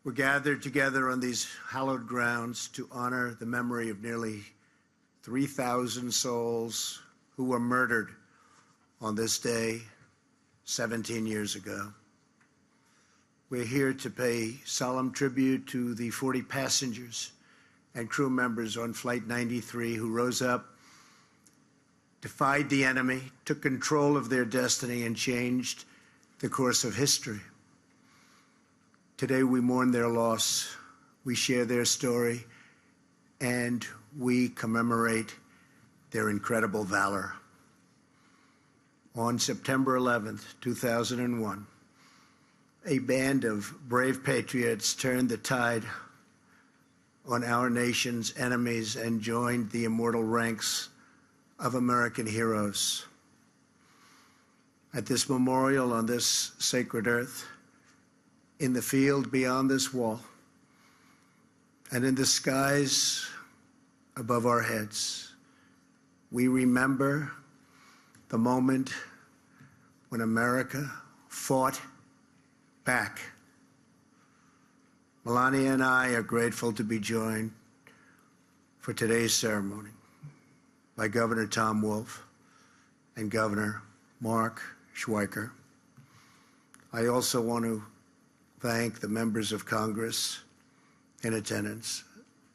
We're gathered together on these hallowed grounds to honor the memory of nearly 3,000 souls who were murdered on this day 17 years ago. We're here to pay solemn tribute to the 40 passengers and crew members on Flight 93 who rose up, defied the enemy, took control of their destiny, and changed the course of history. Today we mourn their loss, we share their story, and we commemorate their incredible valor. On September 11th, 2001, a band of brave patriots turned the tide on our nation's enemies and joined the immortal ranks of American heroes. At this memorial on this sacred earth, in the field beyond this wall, and in the skies above our heads, we remember the moment when America fought back. Melania and I are grateful to be joined for today's ceremony by Governor Tom Wolf and Governor Mark Schweiker. I also want to thank the members of Congress in attendance,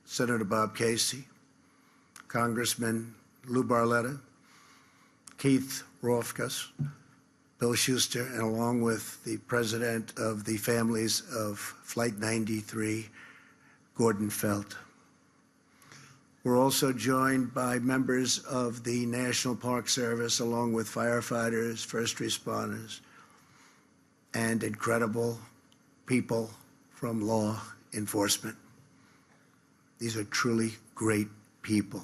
Senator Bob Casey, Congressman Lou Barletta, Keith Rothfuss, Bill Schuster, and along with the president of the families of Flight 93, Gordon Felt. We're also joined by members of the National Park Service, along with firefighters, first responders, and incredible people from law enforcement. These are truly great people.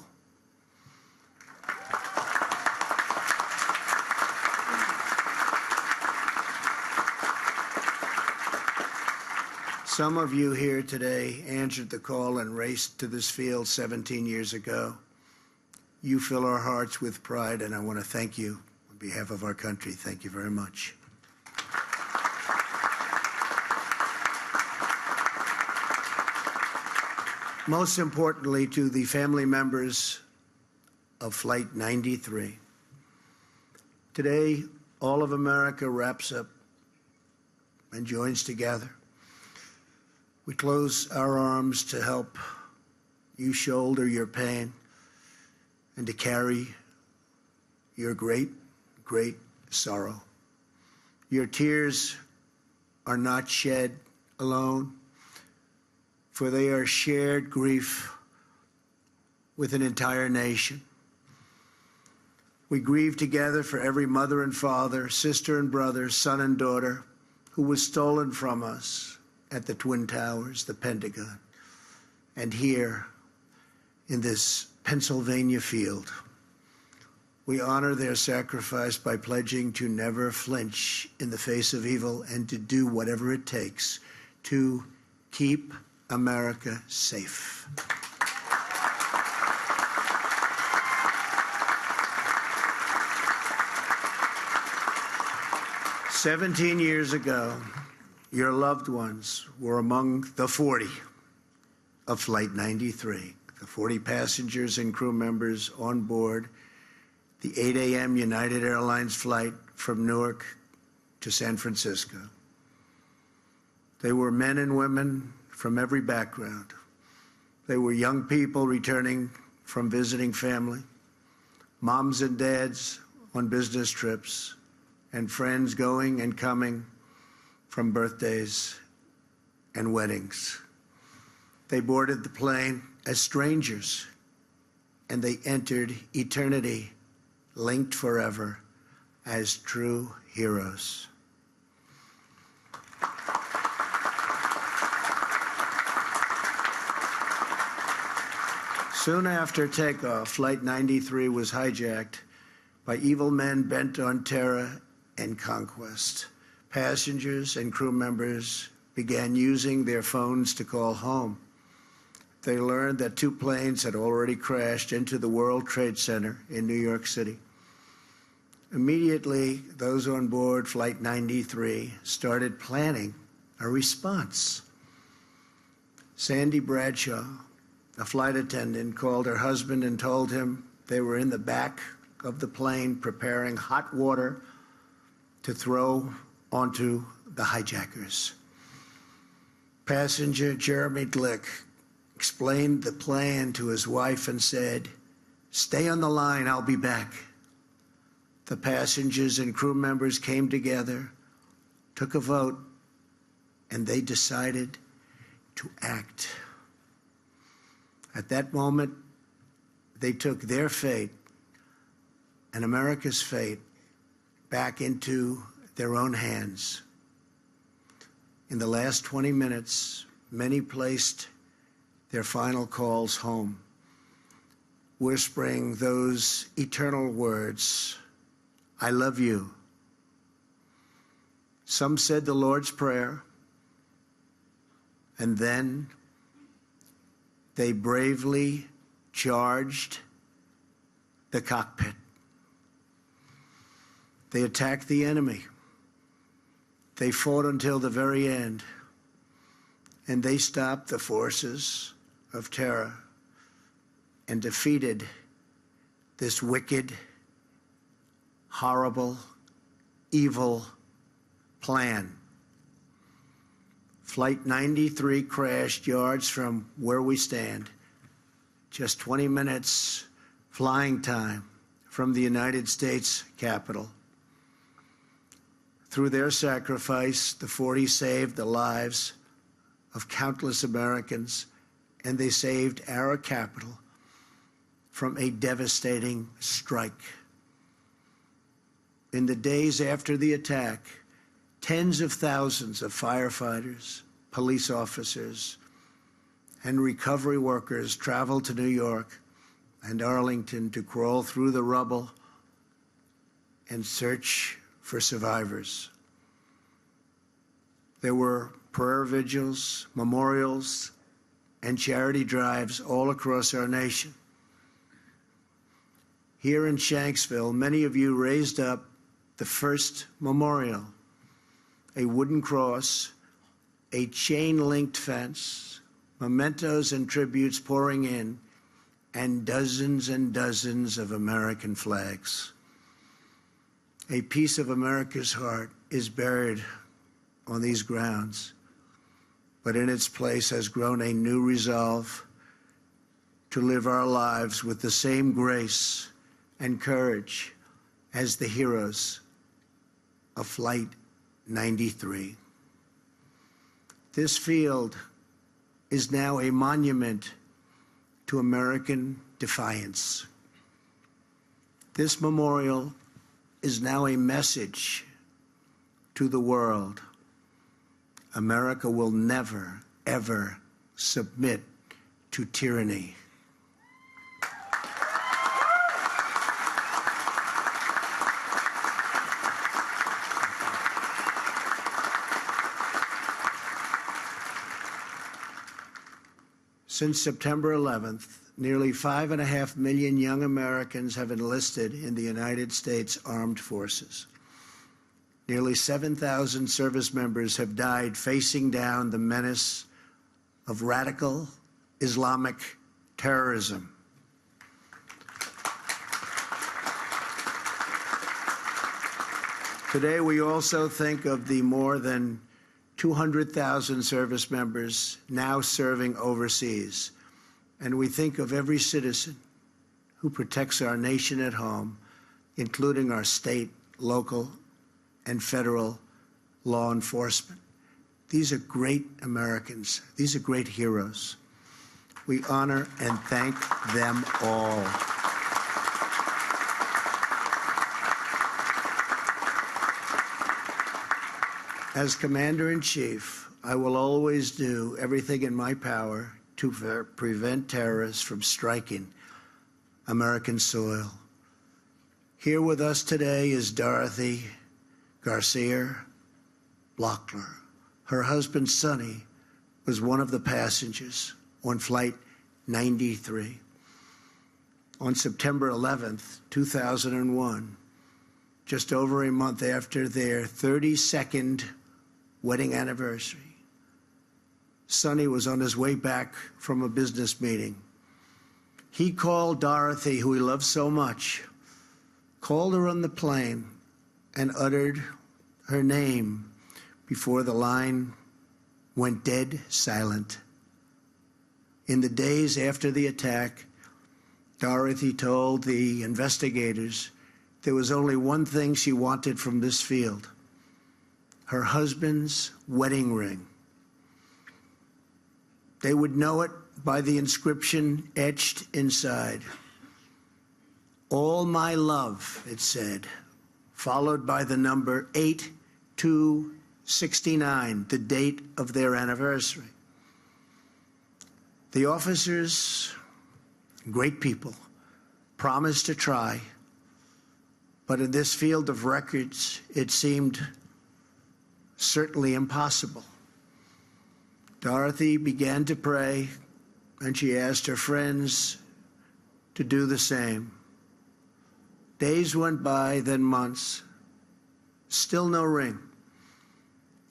Some of you here today answered the call and raced to this field 17 years ago. You fill our hearts with pride, and I want to thank you on behalf of our country. Thank you very much. Most importantly, to the family members of Flight 93. Today, all of America wraps up and joins together. We close our arms to help you shoulder your pain and to carry your great, great sorrow. Your tears are not shed alone, for they are shared grief with an entire nation. We grieve together for every mother and father, sister and brother, son and daughter who was stolen from us at the Twin Towers, the Pentagon, and here in this Pennsylvania field. We honor their sacrifice by pledging to never flinch in the face of evil and to do whatever it takes to keep America safe. "17 years ago, your loved ones were among the 40 of Flight 93, the 40 passengers and crew members on board the 8 a.m. United Airlines flight from Newark to San Francisco. They were men and women from every background. They were young people returning from visiting family, moms and dads on business trips, and friends going and coming from birthdays and weddings. They boarded the plane as strangers, and they entered eternity, linked forever as true heroes. Soon after takeoff, Flight 93 was hijacked by evil men bent on terror and conquest. Passengers and crew members began using their phones to call home. They learned that 2 planes had already crashed into the World Trade Center in New York City. Immediately, those on board Flight 93 started planning a response. Sandy Bradshaw, a flight attendant, called her husband and told him they were in the back of the plane preparing hot water to throw onto the hijackers. Passenger Jeremy Glick explained the plan to his wife and said, "Stay on the line, I'll be back." The passengers and crew members came together, took a vote, and they decided to act. At that moment, they took their fate and America's fate back into their own hands. In the last 20 minutes, many placed their final calls home, whispering those eternal words, "I love you." Some said the Lord's Prayer, and then they bravely charged the cockpit. They attacked the enemy. They fought until the very end, and they stopped the forces of terror and defeated this wicked, horrible, evil plan. Flight 93 crashed yards from where we stand, just 20 minutes flying time from the United States Capitol. Through their sacrifice, the 40 saved the lives of countless Americans, and they saved our capital from a devastating strike. In the days after the attack, tens of thousands of firefighters, police officers, and recovery workers traveled to New York and Arlington to crawl through the rubble and search for survivors. There were prayer vigils, memorials, and charity drives all across our nation. Here in Shanksville, many of you raised up the first memorial, a wooden cross, a chain-linked fence, mementos and tributes pouring in, and dozens of American flags. A piece of America's heart is buried on these grounds, but in its place has grown a new resolve to live our lives with the same grace and courage as the heroes of Flight 93. This field is now a monument to American defiance. This memorial is now a message to the world. America will never, ever submit to tyranny. Since September 11th, nearly 5.5 million young Americans have enlisted in the United States Armed Forces. Nearly 7,000 service members have died facing down the menace of radical Islamic terrorism. Today, we also think of the more than 200,000 service members now serving overseas. And we think of every citizen who protects our nation at home, including our state, local, and federal law enforcement. These are great Americans. These are great heroes. We honor and thank them all. As Commander-in-Chief, I will always do everything in my power to prevent terrorists from striking American soil. Here with us today is Dorothy Garcia Blockler. Her husband, Sonny, was one of the passengers on Flight 93. On September 11th, 2001, just over a month after their 32nd wedding anniversary, Sonny was on his way back from a business meeting. He called Dorothy, who he loved so much, called her on the plane and uttered her name before the line went dead silent. In the days after the attack, Dorothy told the investigators there was only one thing she wanted from this field: her husband's wedding ring. They would know it by the inscription etched inside. "All my love," it said, followed by the number 8269, the date of their anniversary. The officers, great people, promised to try, but in this field of records, it seemed certainly impossible. Dorothy began to pray, and she asked her friends to do the same. Days went by, then months. Still no ring.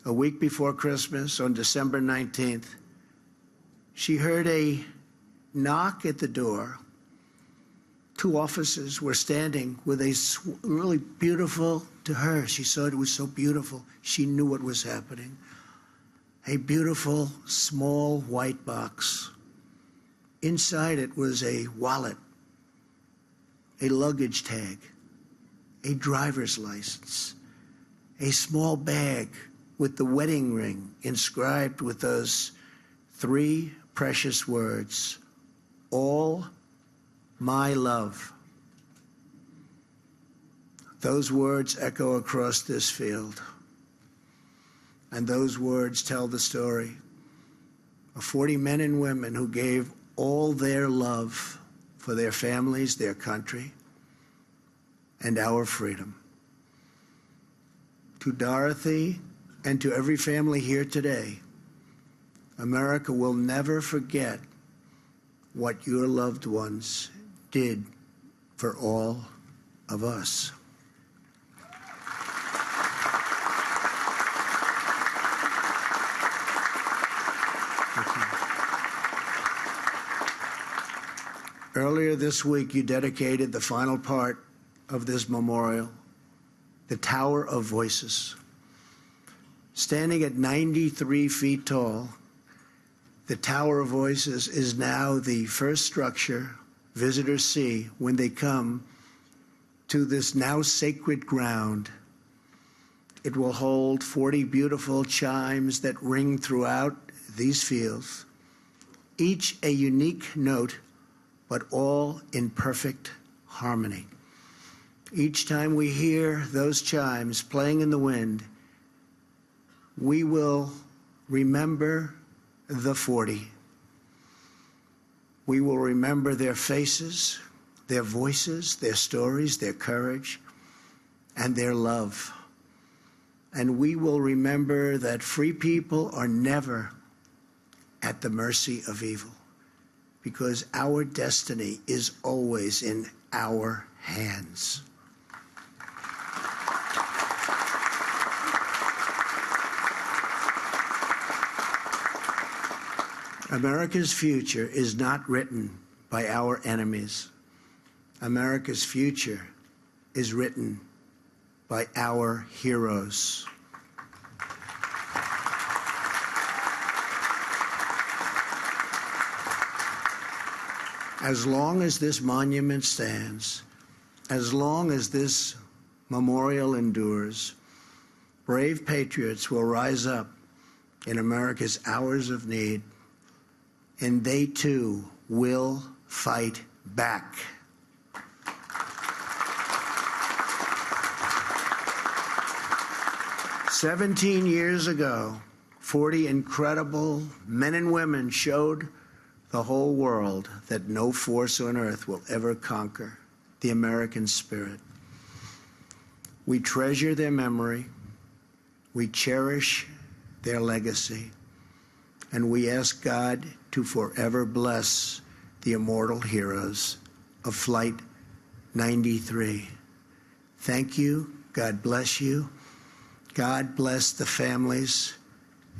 A week before Christmas, on December 19th, she heard a knock at the door. Two officers were standing with a really beautiful, to her, she saw it was so beautiful, she knew what was happening. A beautiful, small white box. Inside it was a wallet, a luggage tag, a driver's license, a small bag with the wedding ring inscribed with those three precious words: "All my love." Those words echo across this field. And those words tell the story of 40 men and women who gave all their love for their families, their country, and our freedom. To Dorothy and to every family here today, America will never forget what your loved ones did for all of us. Earlier this week, you dedicated the final part of this memorial, the Tower of Voices. Standing at 93 feet tall, the Tower of Voices is now the first structure visitors see when they come to this now sacred ground. It will hold 40 beautiful chimes that ring throughout these fields, each a unique note, but all in perfect harmony. Each time we hear those chimes playing in the wind, we will remember the 40. We will remember their faces, their voices, their stories, their courage, and their love. And we will remember that free people are never at the mercy of evil, because our destiny is always in our hands. America's future is not written by our enemies. America's future is written by our heroes. As long as this monument stands, as long as this memorial endures, brave patriots will rise up in America's hours of need, and they too will fight back. "17 years ago, 40 incredible men and women showed the whole world that no force on earth will ever conquer the American spirit. We treasure their memory, we cherish their legacy, and we ask God to forever bless the immortal heroes of Flight 93. Thank you. God bless you. God bless the families,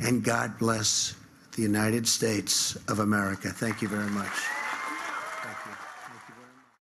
and God bless the United States of America. Thank you very much.